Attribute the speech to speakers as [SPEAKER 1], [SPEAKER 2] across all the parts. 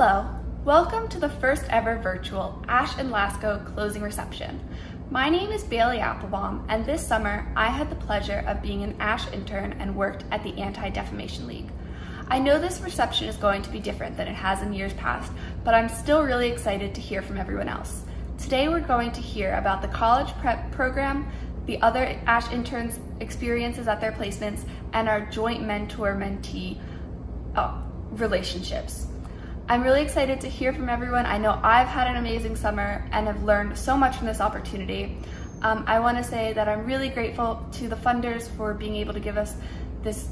[SPEAKER 1] Hello, welcome to the first ever virtual Ash and Lasco closing reception. My name is Bailey Applebaum, and this summer I had the pleasure of being an Ash intern and worked at the Anti-Defamation League. I know this reception is going to be different than it has in years past, but I'm still really excited to hear from everyone else. Today we're going to hear about the college prep program, the other Ash interns' experiences at their placements, and our joint mentor-mentee relationships. I'm really excited to hear from everyone. I know I've had an amazing summer and have learned so much from this opportunity. I want to say that I'm really grateful to the funders for being able to give us this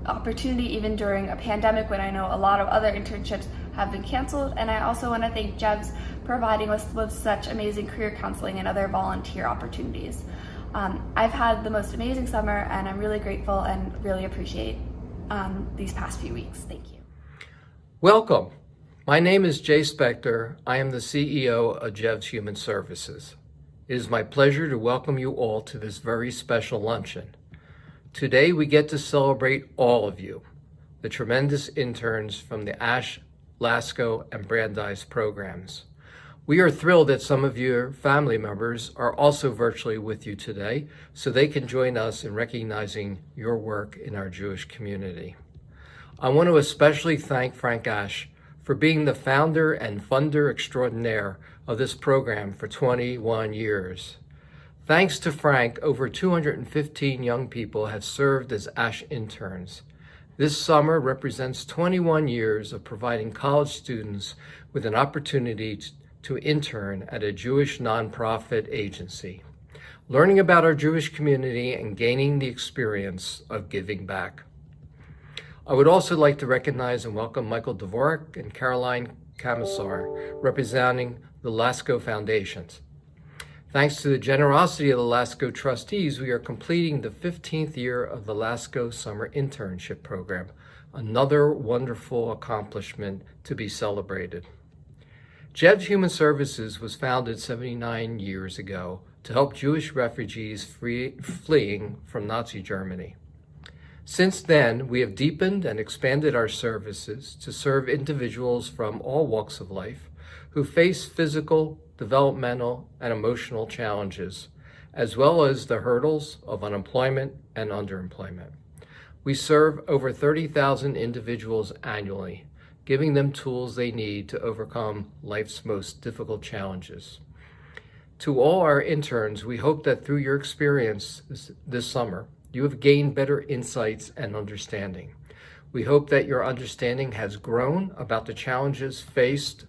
[SPEAKER 1] opportunity even during a pandemic when I know a lot of other internships have been canceled. And I also want to thank JEVS for providing us with such amazing career counseling and other volunteer opportunities. I've had the most amazing summer and I'm really grateful and really appreciate these past few weeks. Thank you.
[SPEAKER 2] Welcome. My name is Jay Spector. I am the CEO of JEVS Human Services. It is my pleasure to welcome you all to this very special luncheon. Today we get to celebrate all of you, the tremendous interns from the Ash, Lasco, and Brandeis programs. We are thrilled that some of your family members are also virtually with you today, so they can join us in recognizing your work in our Jewish community. I want to especially thank Frank Ash for being the founder and funder extraordinaire of this program for 21 years. Thanks to Frank, over 215 young people have served as Ash interns. This summer represents 21 years of providing college students with an opportunity to intern at a Jewish nonprofit agency, learning about our Jewish community and gaining the experience of giving back. I would also like to recognize and welcome Michael Dvorak and Caroline Camisar, representing the Lasco Foundations. Thanks to the generosity of the Lasco trustees, we are completing the 15th year of the Lasco Summer Internship Program, another wonderful accomplishment to be celebrated. JEVS Human Services was founded 79 years ago to help Jewish refugees fleeing from Nazi Germany. Since then, we have deepened and expanded our services to serve individuals from all walks of life who face physical, developmental, and emotional challenges, as well as the hurdles of unemployment and underemployment. We serve over 30,000 individuals annually, giving them tools they need to overcome life's most difficult challenges. To all our interns, we hope that through your experience this summer, you have gained better insights and understanding. We hope that your understanding has grown about the challenges faced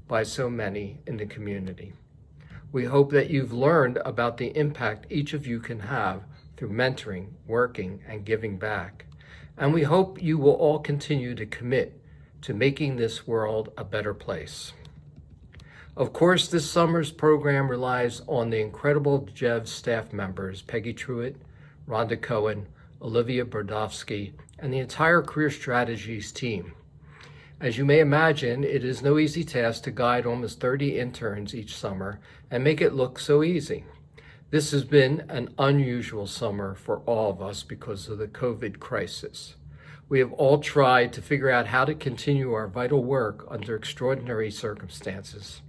[SPEAKER 2] by so many in the community. We hope that you've learned about the impact each of you can have through mentoring, working, and giving back. And we hope you will all continue to commit to making this world a better place. Of course, this summer's program relies on the incredible JEVS staff members, Peggy Truitt, Rhonda Cohen, Olivia Brodowski, and the entire Career Strategies team. As you may imagine, it is no easy task to guide almost 30 interns each summer and make it look so easy. This has been an unusual summer for all of us because of the COVID crisis. We have all tried to figure out how to continue our vital work under extraordinary circumstances.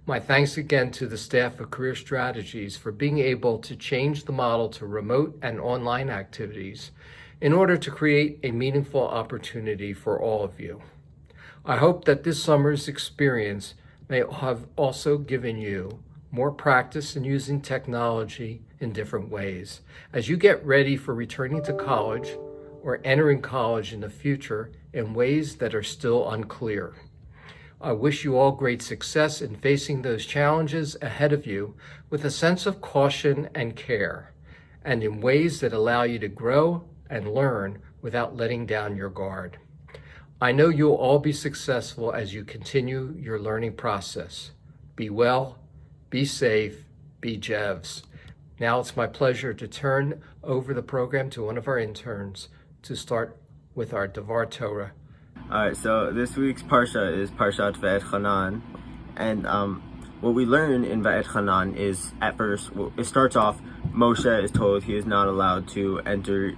[SPEAKER 2] My thanks again to the staff of Career Strategies for being able to change the model to remote and online activities in order to create a meaningful opportunity for all of you. I hope that this summer's experience may have also given you more practice in using technology in different ways as you get ready for returning to college or entering college in the future in ways that are still unclear. I wish you all great success in facing those challenges ahead of you with a sense of caution and care, and in ways that allow you to grow and learn without letting down your guard. I know you'll all be successful as you continue your learning process. Be well, be safe, be JEVS. Now it's my pleasure to turn over the program to one of our interns to start with our Devar Torah.
[SPEAKER 3] Alright, so this week's Parsha is Parshat Va'et-Chanan, and what we learn in Va'et-Chanan is, at first, it starts off, Moshe is told he is not allowed to enter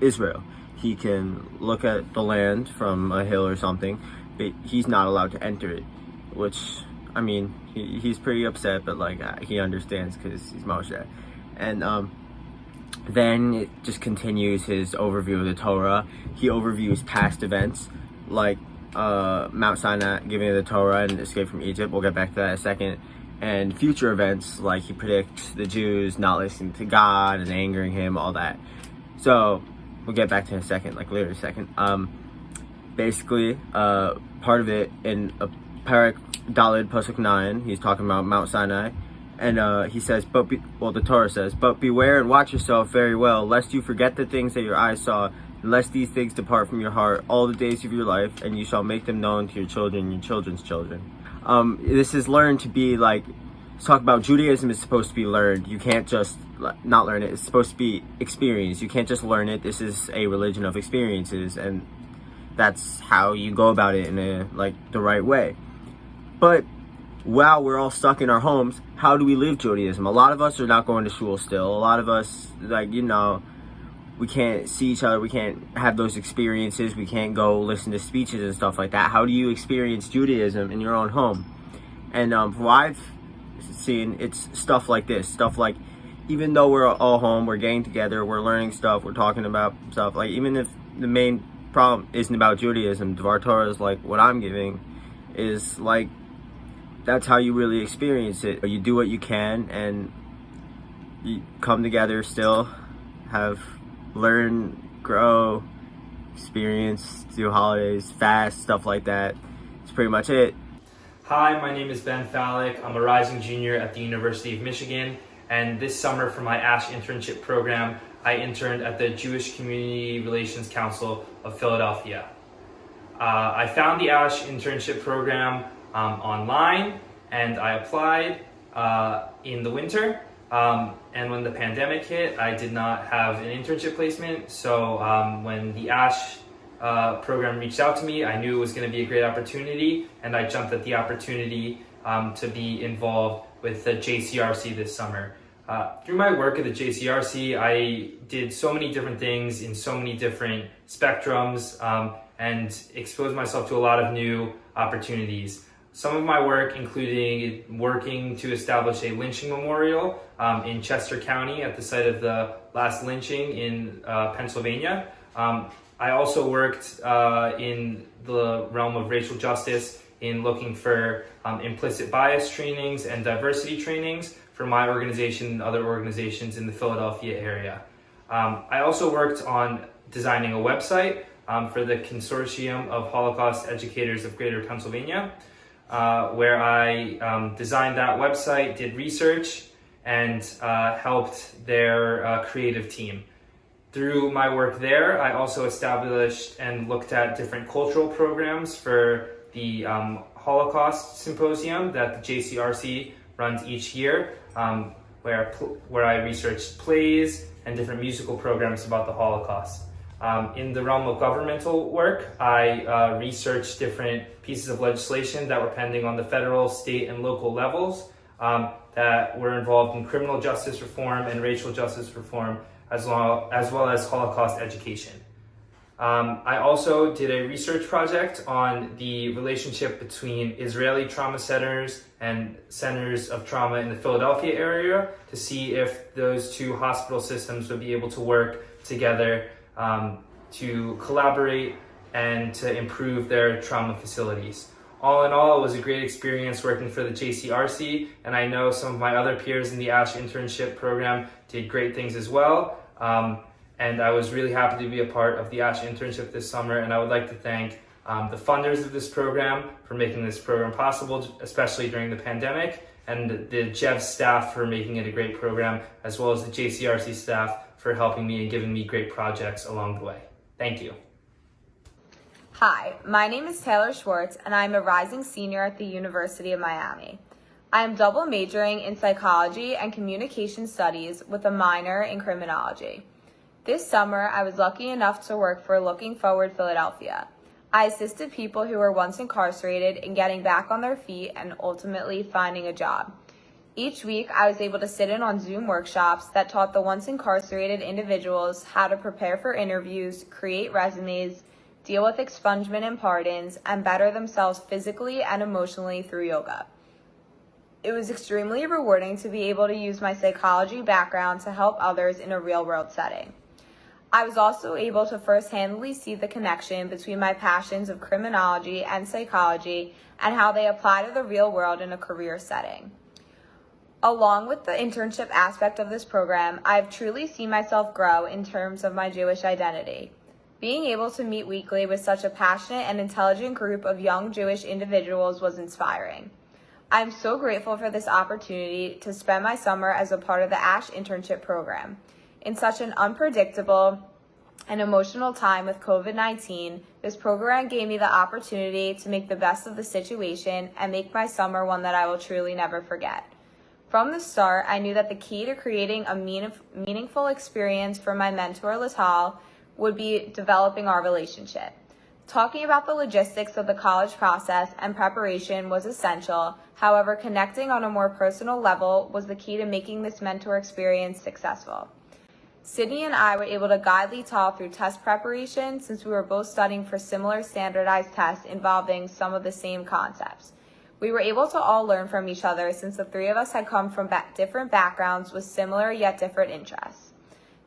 [SPEAKER 3] Israel. He can look at the land from a hill or something, he's not allowed to enter it, which, I mean, he's pretty upset, but like he understands because he's Moshe. And then it just continues his overview of the Torah. He overviews past events like Mount Sinai giving the Torah and escape from Egypt. We'll get back to that in a second. And future events, like he predicts the Jews not listening to God and angering him, all that. So we'll get back to it in a second, like later in a second. Basically, part of it in Parak Dalid Pasuk 9, he's talking about Mount Sinai. And he says, the Torah says, "But beware and watch yourself very well, lest you forget the things that your eyes saw, and lest these things depart from your heart all the days of your life, and you shall make them known to your children and your children's children." This is learned to be like, let's talk about Judaism is supposed to be learned. You can't just not learn it. It's supposed to be experienced. You can't just learn it. This is a religion of experiences, and that's how you go about it in the right way. But while we're all stuck in our homes, how do we live Judaism? A lot of us are not going to shul still. A lot of us, we can't see each other. We can't have those experiences. We can't go listen to speeches and stuff like that. How do you experience Judaism in your own home? And from what I've seen, it's stuff like this. Stuff like, even though we're all home, we're getting together, we're learning stuff, we're talking about stuff. Like, even if the main problem isn't about Judaism, Dvar Torah is like what I'm giving, is like, that's how you really experience it. You do what you can, and you come together still, learn, grow, experience, do holidays, fast, stuff like that. That's pretty much it.
[SPEAKER 4] Hi, my name is Ben Fallick. I'm a rising junior at the University of Michigan, and this summer for my ASH internship program, I interned at the Jewish Community Relations Council of Philadelphia. I found the ASH internship program online, and I applied in the winter. And when the pandemic hit, I did not have an internship placement. So when the ASH program reached out to me, I knew it was going to be a great opportunity, and I jumped at the opportunity to be involved with the JCRC this summer. Through my work at the JCRC, I did so many different things in so many different spectrums and exposed myself to a lot of new opportunities. Some of my work including working to establish a lynching memorial in Chester County at the site of the last lynching in Pennsylvania. I also worked in the realm of racial justice in looking for implicit bias trainings and diversity trainings for my organization and other organizations in the Philadelphia area. I also worked on designing a website for the Consortium of Holocaust Educators of Greater Pennsylvania, where I designed that website, did research, and helped their creative team. Through my work there, I also established and looked at different cultural programs for the Holocaust Symposium that the JCRC runs each year, where I researched plays and different musical programs about the Holocaust. In the realm of governmental work, I researched different pieces of legislation that were pending on the federal, state, and local levels that were involved in criminal justice reform and racial justice reform, as well as Holocaust education. I also did a research project on the relationship between Israeli trauma centers and centers of trauma in the Philadelphia area to see if those two hospital systems would be able to work together to collaborate and to improve their trauma facilities. All in all, it was a great experience working for the JCRC, and I know some of my other peers in the ASH internship program did great things as well. And I was really happy to be a part of the ASH internship this summer, and I would like to thank the funders of this program for making this program possible, especially during the pandemic, and the JEVS staff for making it a great program, as well as the JCRC staff for helping me and giving me great projects along the way. Thank you.
[SPEAKER 5] Hi, my name is Taylor Schwartz, and I'm a rising senior at the University of Miami. I am double majoring in psychology and communication studies with a minor in criminology. This summer, I was lucky enough to work for Looking Forward Philadelphia. I assisted people who were once incarcerated in getting back on their feet and ultimately finding a job. Each week, I was able to sit in on Zoom workshops that taught the once incarcerated individuals how to prepare for interviews, create resumes, deal with expungement and pardons, and better themselves physically and emotionally through yoga. It was extremely rewarding to be able to use my psychology background to help others in a real-world setting. I was also able to first-handedly see the connection between my passions of criminology and psychology and how they apply to the real world in a career setting. Along with the internship aspect of this program, I've truly seen myself grow in terms of my Jewish identity. Being able to meet weekly with such a passionate and intelligent group of young Jewish individuals was inspiring. I'm so grateful for this opportunity to spend my summer as a part of the ASH internship program. In such an unpredictable and emotional time with COVID-19, this program gave me the opportunity to make the best of the situation and make my summer one that I will truly never forget. From the start, I knew that the key to creating a meaningful experience for my mentor, Lital, would be developing our relationship. Talking about the logistics of the college process and preparation was essential. However, connecting on a more personal level was the key to making this mentor experience successful. Sydney and I were able to guide Lital through test preparation since we were both studying for similar standardized tests involving some of the same concepts. We were able to all learn from each other since the three of us had come from different backgrounds with similar yet different interests.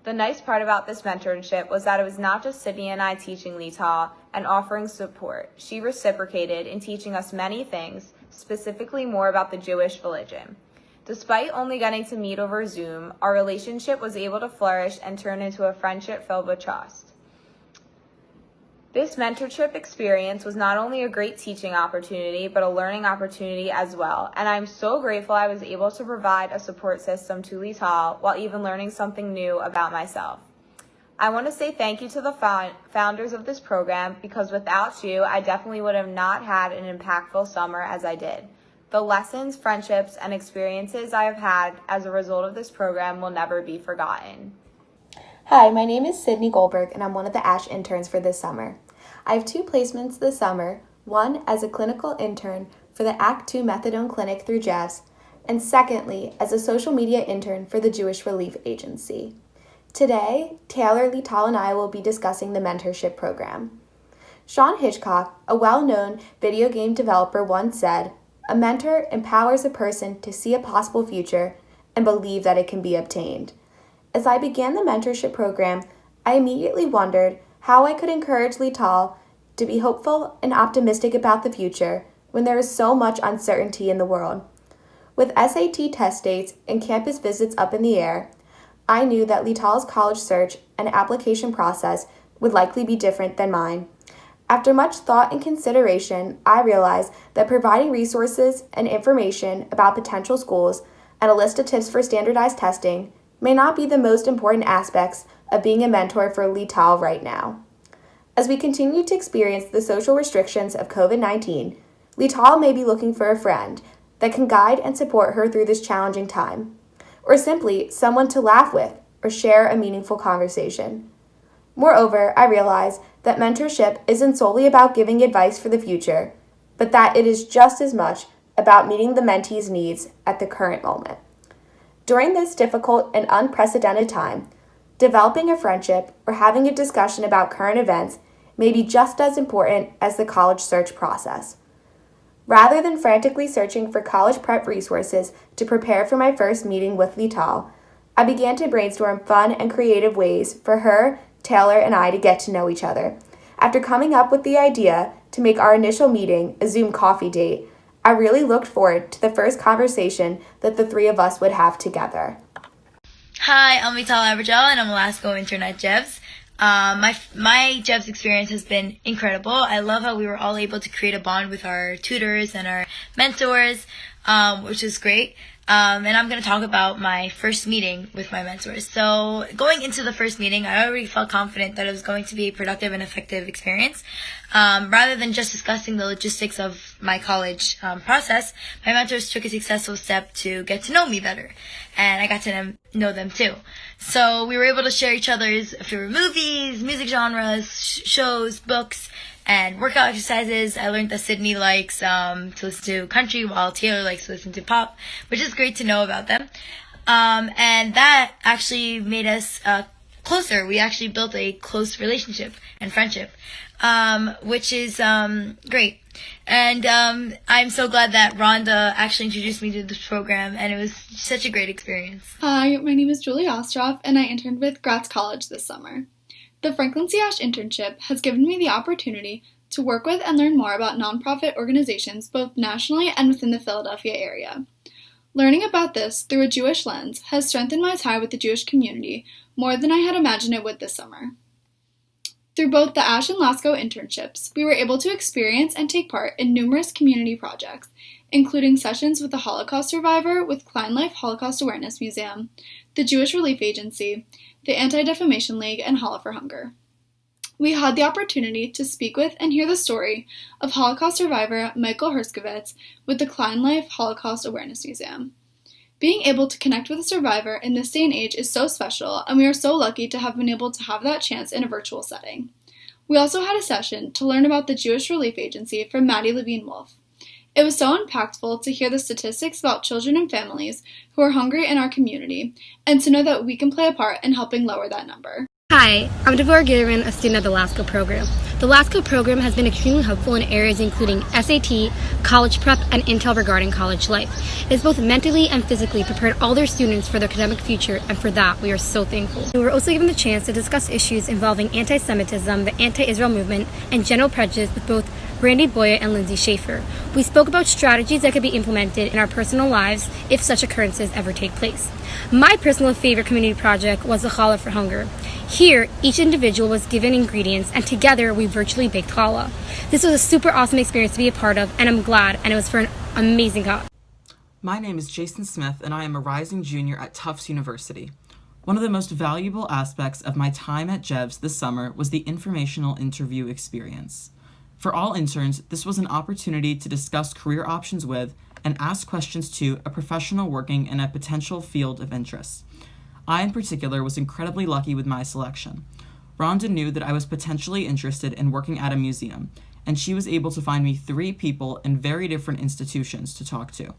[SPEAKER 5] The nice part about this mentorship was that it was not just Sydney and I teaching Lital and offering support. She reciprocated in teaching us many things, specifically more about the Jewish religion. Despite only getting to meet over Zoom, our relationship was able to flourish and turn into a friendship filled with trust. This mentorship experience was not only a great teaching opportunity, but a learning opportunity as well, and I'm so grateful I was able to provide a support system to Lital while even learning something new about myself. I want to say thank you to the founders of this program because without you, I definitely would have not had an impactful summer as I did. The lessons, friendships, and experiences I have had as a result of this program will never be forgotten.
[SPEAKER 6] Hi, my name is Sydney Goldberg, and I'm one of the ASH interns for this summer. I have 2 placements this summer, one as a clinical intern for the Act 2 Methadone Clinic through JEVS, and secondly, as a social media intern for the Jewish Relief Agency. Today, Taylor, Lital, and I will be discussing the mentorship program. Sean Hitchcock, a well-known video game developer, once said, "A mentor empowers a person to see a possible future and believe that it can be obtained." As I began the mentorship program, I immediately wondered how I could encourage Lital to be hopeful and optimistic about the future when there is so much uncertainty in the world. With SAT test dates and campus visits up in the air, I knew that Lital's college search and application process would likely be different than mine. After much thought and consideration, I realized that providing resources and information about potential schools and a list of tips for standardized testing may not be the most important aspects of being a mentor for Lital right now. As we continue to experience the social restrictions of COVID-19, Lital may be looking for a friend that can guide and support her through this challenging time, or simply someone to laugh with or share a meaningful conversation. Moreover, I realize that mentorship isn't solely about giving advice for the future, but that it is just as much about meeting the mentee's needs at the current moment. During this difficult and unprecedented time, developing a friendship or having a discussion about current events may be just as important as the college search process. Rather than frantically searching for college prep resources to prepare for my first meeting with Lital, I began to brainstorm fun and creative ways for her, Taylor, and I to get to know each other. After coming up with the idea to make our initial meeting a Zoom coffee date, I really looked forward to the first conversation that the 3 of us would have together.
[SPEAKER 7] Hi, I'm Lital Abergel, and I'm a Alaska intern at JEVS. My JEVS experience has been incredible. I love how we were all able to create a bond with our tutors and our mentors, which is great. And I'm going to talk about my first meeting with my mentors. So going into the first meeting, I already felt confident that it was going to be a productive and effective experience. Rather than just discussing the logistics of my college process, my mentors took a successful step to get to know me better. And I got to know them too. So we were able to share each other's favorite movies, music genres, shows, books, and workout exercises. I learned that Sydney likes to listen to country while Taylor likes to listen to pop, which is great to know about them. And that actually made us closer. We actually built a close relationship and friendship, which is great. And I'm so glad that Rhonda actually introduced me to this program, and it was such a great experience.
[SPEAKER 8] Hi, my name is Julie Ostroff, and I interned with Gratz College this summer. The Franklin C. Ashe internship has given me the opportunity to work with and learn more about nonprofit organizations both nationally and within the Philadelphia area. Learning about this through a Jewish lens has strengthened my tie with the Jewish community more than I had imagined it would this summer. Through both the Ashe and Lascaux internships, we were able to experience and take part in numerous community projects, including sessions with a Holocaust survivor with Klein Life Holocaust Awareness Museum, the Jewish Relief Agency, the Anti-Defamation League, and Holla for Hunger. We had the opportunity to speak with and hear the story of Holocaust survivor Michael Herskovitz with the Klein Life Holocaust Awareness Museum. Being able to connect with a survivor in this day and age is so special, and we are so lucky to have been able to have that chance in a virtual setting. We also had a session to learn about the Jewish Relief Agency from Maddie Levine-Wolf. It was so impactful to hear the statistics about children and families who are hungry in our community, and to know that we can play a part in helping lower that number.
[SPEAKER 9] Hi, I'm Devorah Gitterman, a student at the Lascaux program. The Lascaux program has been extremely helpful in areas including SAT, college prep, and intel regarding college life. It has both mentally and physically prepared all their students for their academic future, and for that, we are so thankful. We were also given the chance to discuss issues involving anti-Semitism, the anti-Israel movement, and general prejudice with both Brandy Boyer and Lindsay Schaefer. We spoke about strategies that could be implemented in our personal lives if such occurrences ever take place. My personal favorite community project was the Challah for Hunger. Here, each individual was given ingredients, and together we virtually baked challah. This was a super awesome experience to be a part of, and I'm glad, and it was for an amazing cause.
[SPEAKER 10] My name is Jason Smith, and I am a rising junior at Tufts University. One of the most valuable aspects of my time at JEVS this summer was the informational interview experience. For all interns, this was an opportunity to discuss career options with and ask questions to a professional working in a potential field of interest. I, in particular, was incredibly lucky with my selection. Rhonda knew that I was potentially interested in working at a museum, and she was able to find me 3 people in very different institutions to talk to.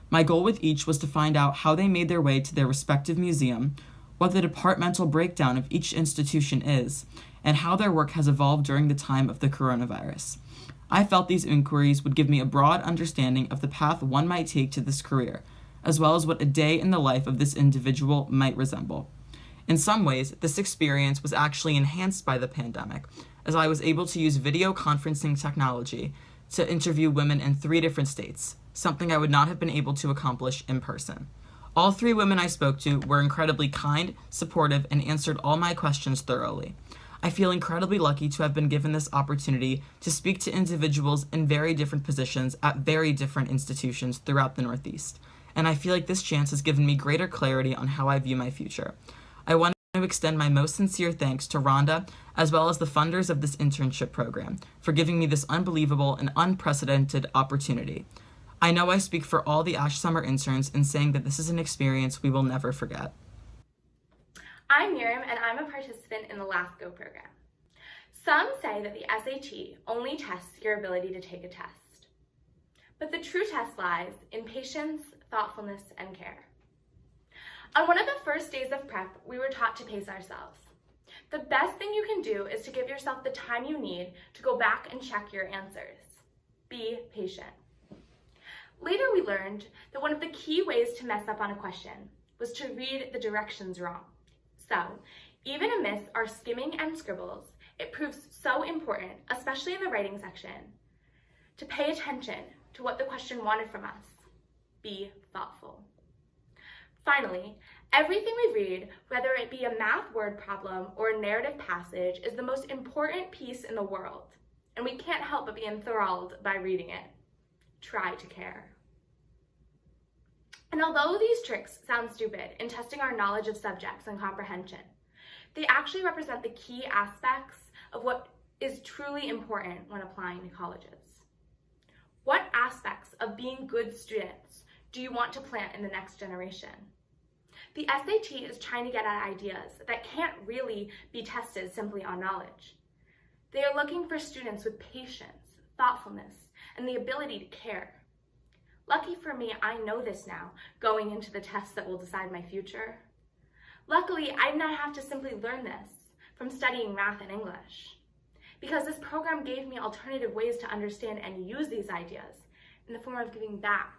[SPEAKER 10] My goal with each was to find out how they made their way to their respective museum, what the departmental breakdown of each institution is, and how their work has evolved during the time of the coronavirus. I felt these inquiries would give me a broad understanding of the path one might take to this career, as well as what a day in the life of this individual might resemble. In some ways, this experience was actually enhanced by the pandemic, as I was able to use video conferencing technology to interview women in 3 different states, something I would not have been able to accomplish in person. All 3 women I spoke to were incredibly kind, supportive, and answered all my questions thoroughly. I feel incredibly lucky to have been given this opportunity to speak to individuals in very different positions at very different institutions throughout the Northeast, and I feel like this chance has given me greater clarity on how I view my future. I want to extend my most sincere thanks to Rhonda, as well as the funders of this internship program, for giving me this unbelievable and unprecedented opportunity. I know I speak for all the Ashe Summer interns in saying that this is an experience we will never forget.
[SPEAKER 11] I'm Miriam, and I'm a participant in the Lascaux program. Some say that the SAT only tests your ability to take a test. But the true test lies in patience, thoughtfulness, and care. On one of the first days of prep, we were taught to pace ourselves. The best thing you can do is to give yourself the time you need to go back and check your answers. Be patient. Later, we learned that one of the key ways to mess up on a question was to read the directions wrong. So, even amidst our skimming and scribbles, it proves so important, especially in the writing section, to pay attention to what the question wanted from us. Be thoughtful. Finally, everything we read, whether it be a math word problem or a narrative passage, is the most important piece in the world, and we can't help but be enthralled by reading it. Try to care. And although these tricks sound stupid in testing our knowledge of subjects and comprehension, they actually represent the key aspects of what is truly important when applying to colleges. What aspects of being good students do you want to plant in the next generation? The SAT is trying to get at ideas that can't really be tested simply on knowledge. They are looking for students with patience, thoughtfulness, and the ability to care. Lucky for me, I know this now, going into the tests that will decide my future. Luckily, I did not have to simply learn this from studying math and English, because this program gave me alternative ways to understand and use these ideas in the form of giving back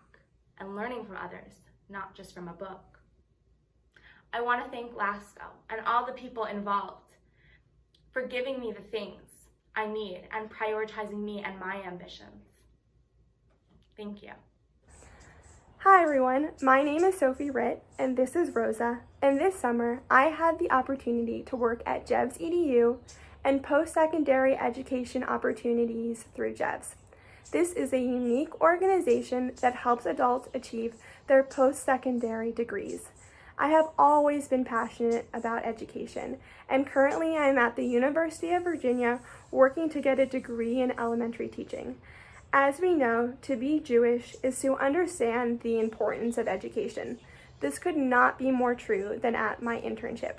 [SPEAKER 11] and learning from others, not just from a book. I want to thank LASCO and all the people involved for giving me the things I need and prioritizing me and my ambitions. Thank you.
[SPEAKER 12] Hi everyone, my name is Sophie Ritt and this is Rosa, and this summer I had the opportunity to work at JEVS EDU and post-secondary education opportunities through JEVS. This is a unique organization that helps adults achieve their post-secondary degrees. I have always been passionate about education, and currently I am at the University of Virginia working to get a degree in elementary teaching. As we know, to be Jewish is to understand the importance of education. This could not be more true than at my internship.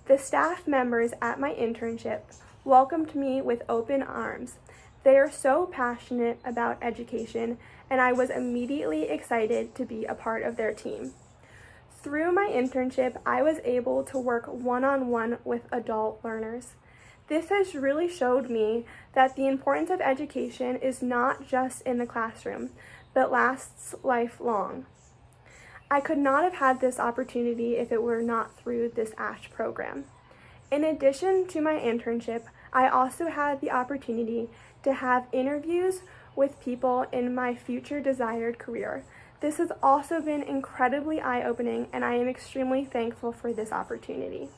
[SPEAKER 12] The staff members at my internship welcomed me with open arms. They are so passionate about education, and I was immediately excited to be a part of their team. Through my internship, I was able to work one-on-one with adult learners. This has really showed me that the importance of education is not just in the classroom, but lasts lifelong. I could not have had this opportunity if it were not through this ASH program. In addition to my internship, I also had the opportunity to have interviews with people in my future desired career. This has also been incredibly eye-opening, and I am extremely thankful for this opportunity.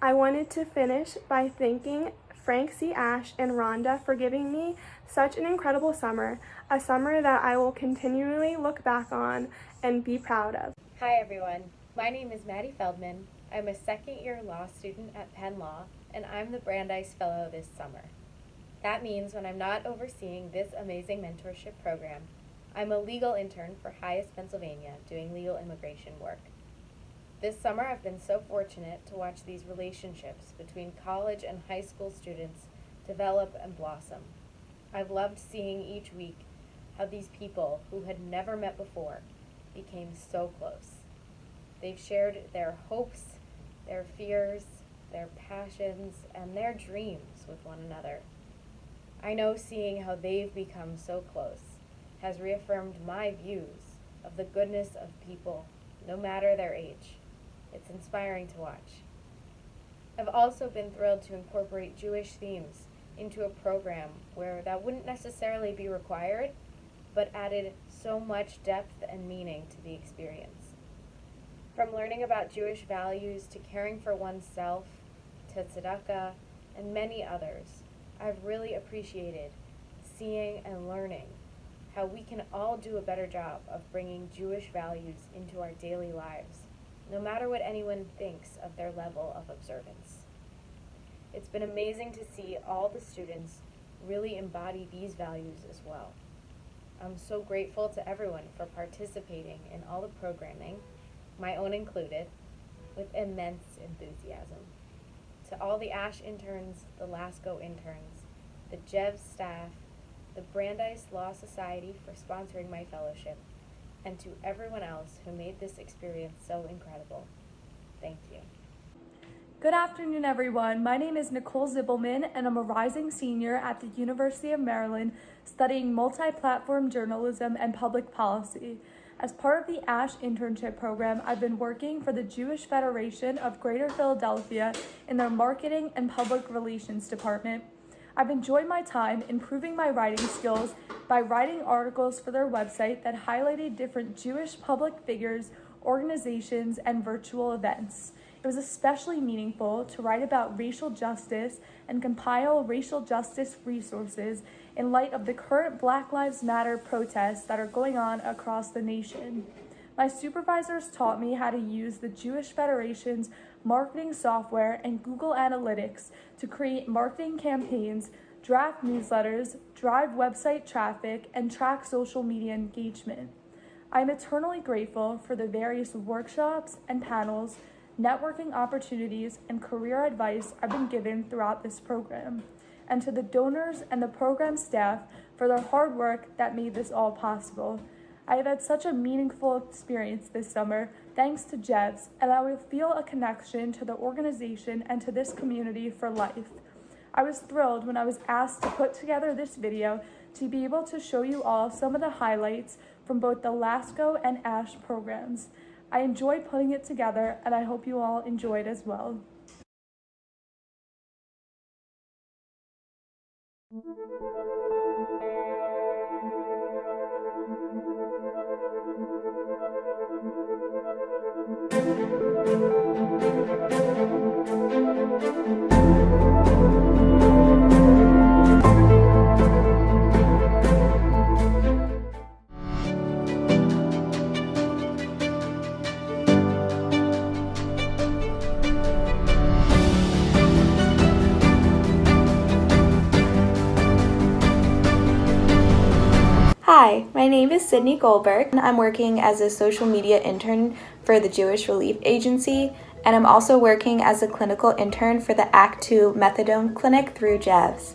[SPEAKER 12] I wanted to finish by thanking Frank C. Ash and Rhonda for giving me such an incredible summer, a summer that I will continually look back on and be proud of.
[SPEAKER 13] Hi everyone, my name is Maddie Feldman. I'm a second-year law student at Penn Law, and I'm the Brandeis Fellow this summer. That means when I'm not overseeing this amazing mentorship program, I'm a legal intern for Highest Pennsylvania doing legal immigration work. This summer I've been so fortunate to watch these relationships between college and high school students develop and blossom. I've loved seeing each week how these people who had never met before became so close. They've shared their hopes, their fears, their passions, and their dreams with one another. I know seeing how they've become so close has reaffirmed my views of the goodness of people, no matter their age. It's inspiring to watch. I've also been thrilled to incorporate Jewish themes into a program where that wouldn't necessarily be required, but added so much depth and meaning to the experience. From learning about Jewish values to caring for oneself, to tzedakah, and many others, I've really appreciated seeing and learning how we can all do a better job of bringing Jewish values into our daily lives, no matter what anyone thinks of their level of observance. It's been amazing to see all the students really embody these values as well. I'm so grateful to everyone for participating in all the programming, my own included, with immense enthusiasm. To all the ASH interns, the LASCO interns, the JEVS staff, the Brandeis Law Society for sponsoring my fellowship, and to everyone else who made this experience so incredible. Thank you.
[SPEAKER 14] Good afternoon, everyone. My name is Nicole Zibelman, and I'm a rising senior at the University of Maryland studying multi-platform journalism and public policy. As part of the ASH internship program, I've been working for the Jewish Federation of Greater Philadelphia in their marketing and public relations department. I've enjoyed my time improving my writing skills by writing articles for their website that highlighted different Jewish public figures, organizations, and virtual events. It was especially meaningful to write about racial justice and compile racial justice resources in light of the current Black Lives Matter protests that are going on across the nation. My supervisors taught me how to use the Jewish Federation's marketing software and Google Analytics to create marketing campaigns, draft newsletters, drive website traffic, and track social media engagement. I'm eternally grateful for the various workshops and panels, networking opportunities, and career advice I've been given throughout this program, and to the donors and the program staff for their hard work that made this all possible. I have had such a meaningful experience this summer thanks to JEVS, and I will feel a connection to the organization and to this community for life. I was thrilled when I was asked to put together this video to be able to show you all some of the highlights from both the LASCO and ASH programs. I enjoyed putting it together, and I hope you all enjoyed as well.
[SPEAKER 6] Hi, my name is Sydney Goldberg, and I'm working as a social media intern for the Jewish Relief Agency, and I'm also working as a clinical intern for the Act 2 Methadone Clinic through JEVS.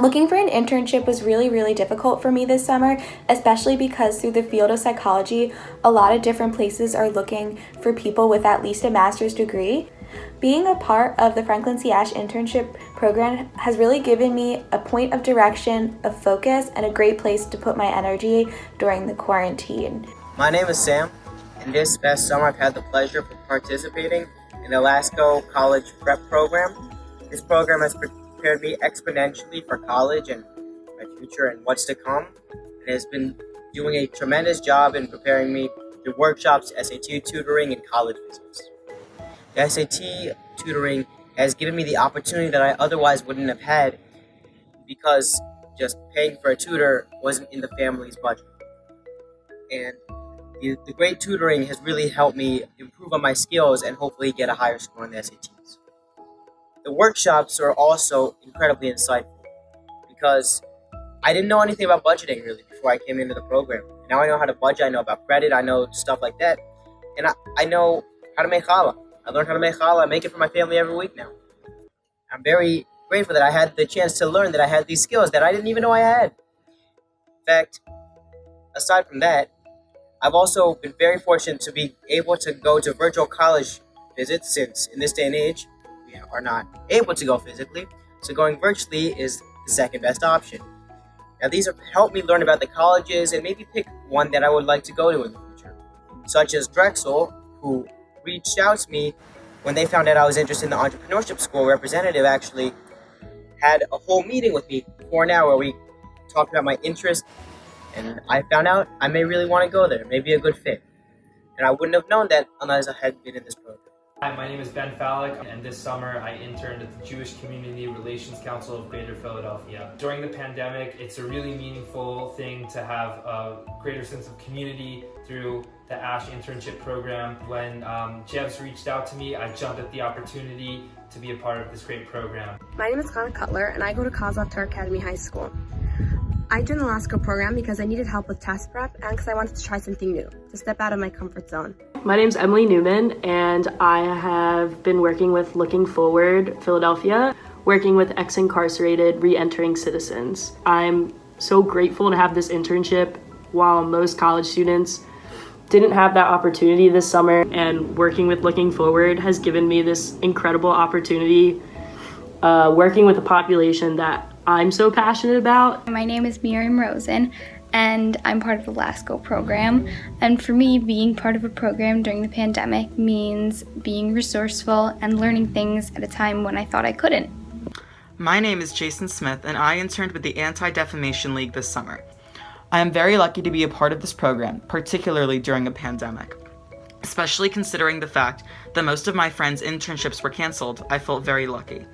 [SPEAKER 6] Looking for an internship was really difficult for me this summer, especially because through the field of psychology, a lot of different places are looking for people with at least a master's degree. Being a part of the Franklin C. Ash internship program has really given me a point of direction, of focus, and a great place to put my energy during the quarantine.
[SPEAKER 3] My name is Sam, and this past summer I've had the pleasure of participating in the LASCO College Prep Program. This program has prepared me exponentially for college and my future and what's to come. It has been doing a tremendous job in preparing me through workshops, SAT tutoring, and college visits. The SAT tutoring has given me the opportunity that I otherwise wouldn't have had because just paying for a tutor wasn't in the family's budget. And the great tutoring has really helped me improve on my skills and hopefully get a higher score on the SATs. The workshops are also incredibly insightful because I didn't know anything about budgeting really before I came into the program. Now I know how to budget, I know about credit, I know stuff like that, and I know how to make challah. I learned how to make challah. I make it for my family every week now. I'm very grateful that I had the chance to learn that I had these skills that I didn't even know I had. In fact, aside from that, I've also been very fortunate to be able to go to virtual college visits since in this day and age, we are not able to go physically. So going virtually is the second best option. Now these have helped me learn about the colleges and maybe pick one that I would like to go to in the future, such as Drexel, who reached out to me when they found out I was interested in the entrepreneurship school. Representative actually had a whole meeting with me for an hour where we talked about my interest, and I found out I may really want to go there, may be a good fit. And I wouldn't have known that unless I had been in this program.
[SPEAKER 4] Hi, my name is Ben Fallick, and this summer I interned at the Jewish Community Relations Council of Greater Philadelphia. During the pandemic, it's a really meaningful thing to have a greater sense of community through the ASH internship program. When JEVS reached out to me, I jumped at the opportunity to be a part of this great program.
[SPEAKER 15] My name is Connor Cutler, and I go to Kozlov Tar Academy High School. I joined the LASCO program because I needed help with test prep and because I wanted to try something new, to step out of my comfort zone.
[SPEAKER 16] My name's Emily Newman, and I have been working with Looking Forward Philadelphia, working with ex-incarcerated re-entering citizens. I'm so grateful to have this internship while most college students didn't have that opportunity this summer, and working with Looking Forward has given me this incredible opportunity working with a population that I'm so passionate about.
[SPEAKER 17] My name is Miriam Rosen, and I'm part of the LASCO program. And for me, being part of a program during the pandemic means being resourceful and learning things at a time when I thought I couldn't.
[SPEAKER 10] My name is Jason Smith, and I interned with the Anti-Defamation League this summer. I am very lucky to be a part of this program, particularly during a pandemic. Especially considering the fact that most of my friends' internships were canceled, I felt very lucky.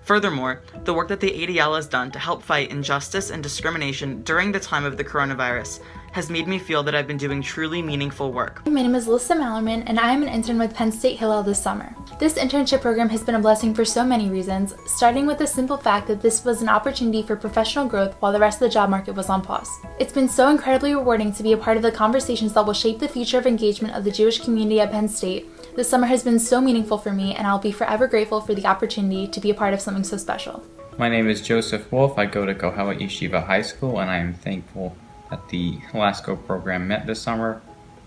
[SPEAKER 10] Furthermore, the work that the ADL has done to help fight injustice and discrimination during the time of the coronavirus has made me feel that I've been doing truly meaningful work.
[SPEAKER 18] My name is Alyssa Mallerman, and I am an intern with Penn State Hillel this summer. This internship program has been a blessing for so many reasons, starting with the simple fact that this was an opportunity for professional growth while the rest of the job market was on pause. It's been so incredibly rewarding to be a part of the conversations that will shape the future of engagement of the Jewish community at Penn State. This summer has been so meaningful for me, and I'll be forever grateful for the opportunity to be a part of something so special.
[SPEAKER 19] My name is Joseph Wolf. I go to Kohelet Yeshiva High School, and I am thankful at the LASCO program met this summer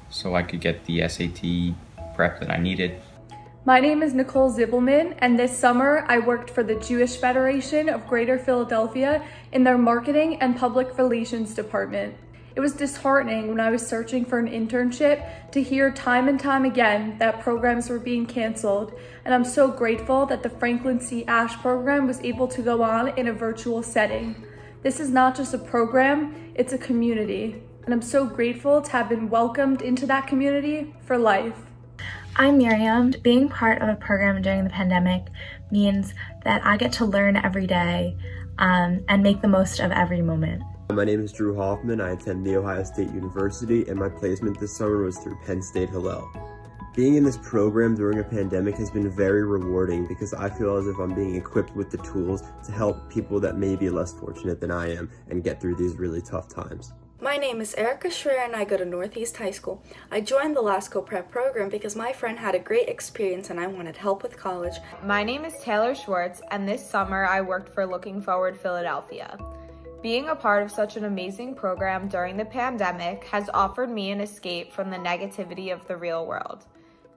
[SPEAKER 19] so I could get the SAT prep that I needed.
[SPEAKER 14] My name is Nicole Zibelman, and this summer I worked for the Jewish Federation of Greater Philadelphia in their marketing and public relations department. It was disheartening when I was searching for an internship to hear time and time again that programs were being canceled, and I'm so grateful that the Franklin C. Ash program was able to go on in a virtual setting. This is not just a program, it's a community, and I'm so grateful to have been welcomed into that community for life.
[SPEAKER 20] I'm Miriam. Being part of a program during the pandemic means that I get to learn every day and make the most of every moment.
[SPEAKER 21] My name is Drew Hoffman. I attend The Ohio State University, and my placement this summer was through Penn State Hillel. Being in this program during a pandemic has been very rewarding because I feel as if I'm being equipped with the tools to help people that may be less fortunate than I am and get through these really tough times.
[SPEAKER 22] My name is Erica Schreier and I go to Northeast High School. I joined the LASCO Prep program because my friend had a great experience and I wanted help with college.
[SPEAKER 5] My name is Taylor Schwartz, and this summer I worked for Looking Forward Philadelphia. Being a part of such an amazing program during the pandemic has offered me an escape from the negativity of the real world.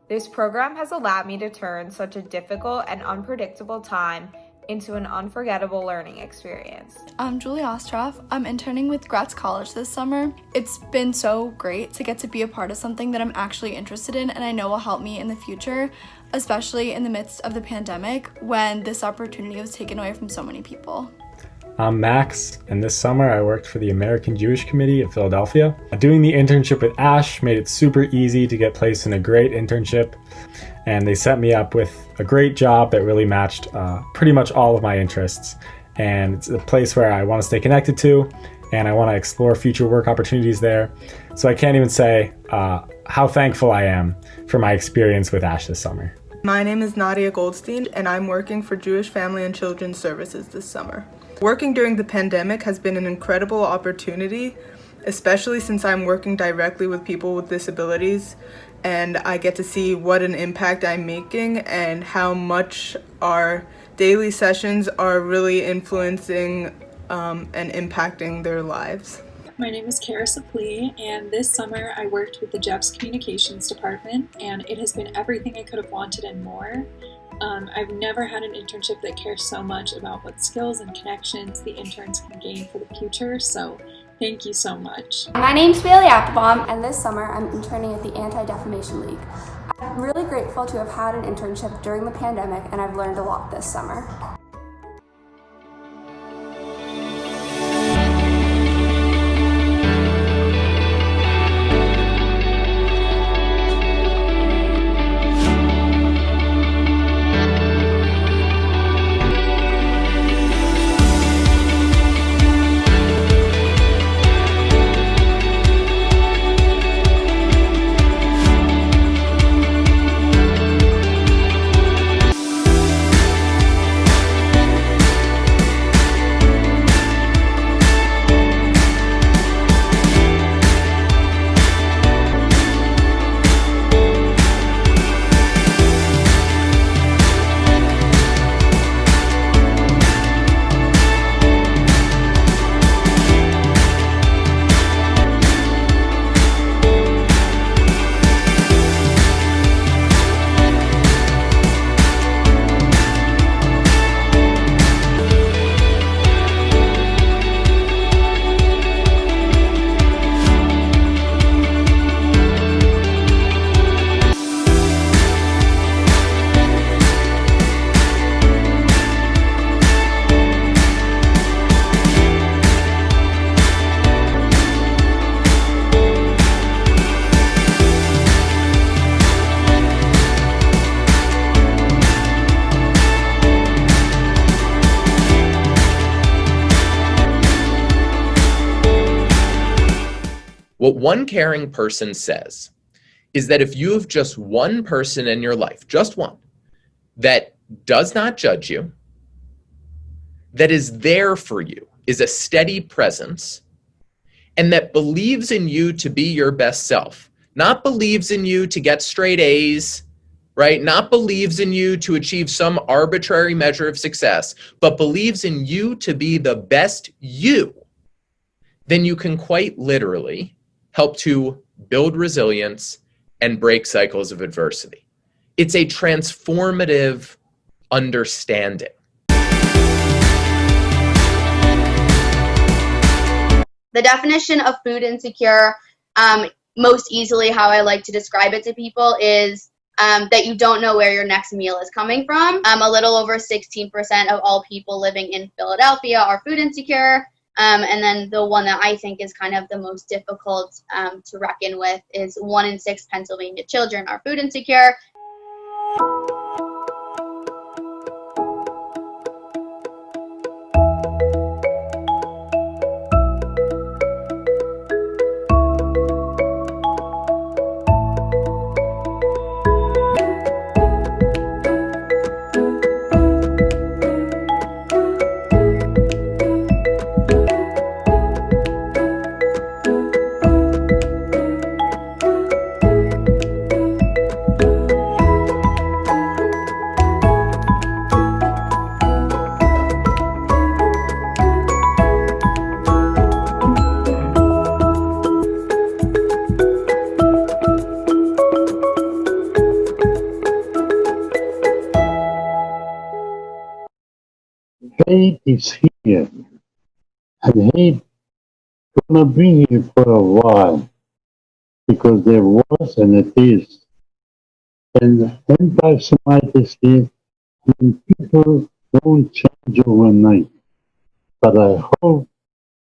[SPEAKER 5] This program has allowed me to turn such a difficult and unpredictable time into an unforgettable learning experience.
[SPEAKER 8] I'm Julie Ostroff. I'm interning with Gratz College this summer. It's been so great to get to be a part of something that I'm actually interested in and I know will help me in the future, especially in the midst of the pandemic when this opportunity was taken away from so many people.
[SPEAKER 23] I'm Max, and this summer I worked for the American Jewish Committee of Philadelphia. Doing the internship with ASH made it super easy to get placed in a great internship, and they set me up with a great job that really matched pretty much all of my interests. And it's a place where I want to stay connected to, and I want to explore future work opportunities there. So I can't even say how thankful I am for my experience with ASH this summer.
[SPEAKER 24] My name is Nadia Goldstein, and I'm working for Jewish Family and Children's Services this summer. Working during the pandemic has been an incredible opportunity, especially since I'm working directly with people with disabilities, and I get to see what an impact I'm making and how much our daily sessions are really influencing and impacting their lives.
[SPEAKER 25] My name is Kara Saplee, and this summer I worked with the JEVS Communications Department, and it has been everything I could have wanted and more. I've never had an internship that cares so much about what skills and connections the interns can gain for the future, so thank you so much.
[SPEAKER 6] My name's Bailey Applebaum, and this summer I'm interning at the Anti-Defamation League. I'm really grateful to have had an internship during the pandemic, and I've learned a lot this summer.
[SPEAKER 26] What one caring person says is that if you have just one person in your life, just one, that does not judge you, that is there for you, is a steady presence, and that believes in you to be your best self, not believes in you to get straight A's, right? Not believes in you to achieve some arbitrary measure of success, but believes in you to be the best you, then you can quite literally help to build resilience and break cycles of adversity. It's a transformative understanding.
[SPEAKER 1] The definition of food insecure, most easily how I like to describe it to people is that you don't know where your next meal is coming from. A little over 16% of all people living in Philadelphia are food insecure. And then the one that I think is kind of the most difficult to reckon with is 1 in 6 Pennsylvania children are food insecure.
[SPEAKER 2] Hate is here, and hate gonna be here for a while, because there was and it is. And anti-Semitic here, and people don't change overnight, but I hope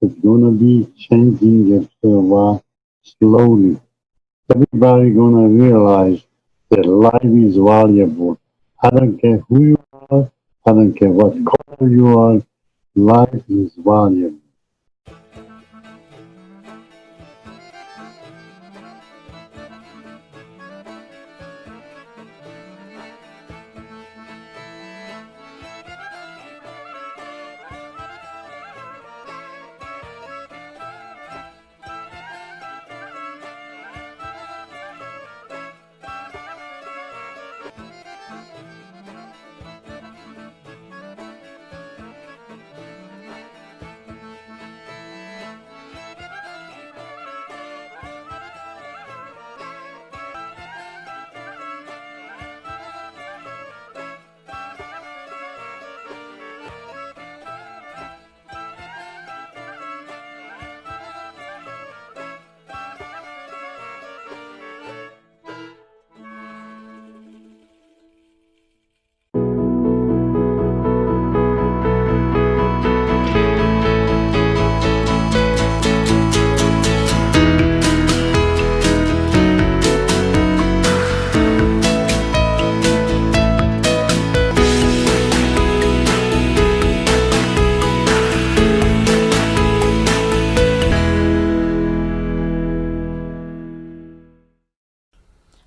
[SPEAKER 2] it's gonna be changing after a while, slowly. Everybody gonna realize that life is valuable. I don't care who you are, I don't care what color you are, life is valuable.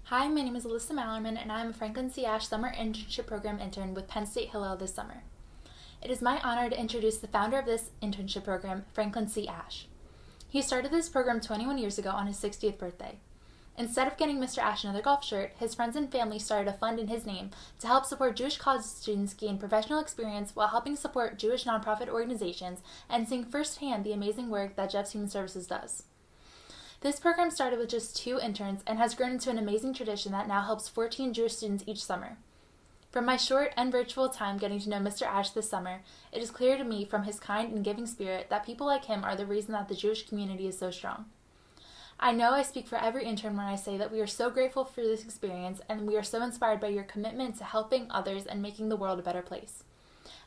[SPEAKER 18] Hi, my name is Alyssa Mallerman, and I am a Franklin C. Ash Summer Internship Program intern with Penn State Hillel this summer. It is my honor to introduce the founder of this internship program, Franklin C. Ash. He started this program 21 years ago on his 60th birthday. Instead of getting Mr. Ash another golf shirt, his friends and family started a fund in his name to help support Jewish college students gain professional experience while helping support Jewish nonprofit organizations and seeing firsthand the amazing work that JEVS Human Services does. This program started with just 2 interns and has grown into an amazing tradition that now helps 14 Jewish students each summer. From my short and virtual time getting to know Mr. Ash this summer, it is clear to me from his kind and giving spirit that people like him are the reason that the Jewish community is so strong. I know I speak for every intern when I say that we are so grateful for this experience and we are so inspired by your commitment to helping others and making the world a better place.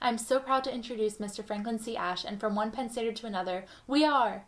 [SPEAKER 18] I am so proud to introduce Mr. Franklin C. Ash, and from one Penn Stater to another, we are